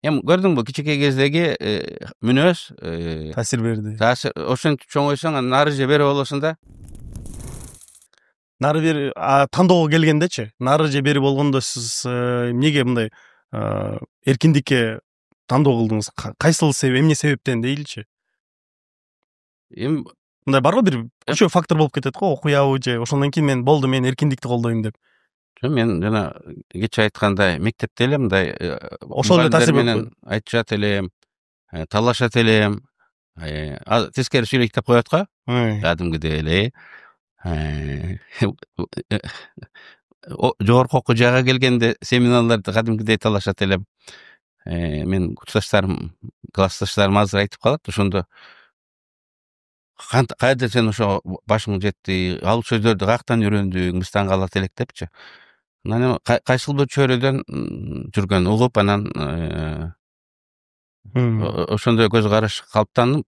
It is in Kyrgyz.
Эми көрдүңбү кичинекей кездеги мүнөз таасир берди. ошентип чоңойсоң анан нары же бери болосуң да. Нары бери тандоого келгендечи, нары же бери болгондо сиз эмнеге мындай эркиндикке тандоо кылдыңыз? Кайсыл эмне себептен дейиличи? Эми Мындай барбы бир көчө фактор болуп кетет го, окуябы же ошондон кийин мен болду, мен эркиндикти колдойм деп. мен жана кечээ айткандай мектепте эле мындай Ошол эле таасир мугалимдер менен айтышат элем, талашат элем, тескери сүйлөйт деп коет го, кадимгидей эле. Жогорку окуу жайга келгенде семиналарда кадимгидей талашат элем. Менин курсташтарым, классташтарым азыр айтып калат, ошондо кайда сен ошо башың жетти, ал сөздөрдү каяктан үйрөндүң, мыстан калат элек депчи. Анан кайсыл бир чөйрөдөн жүргөн угуп, анан ошондой көз караш калыптанып,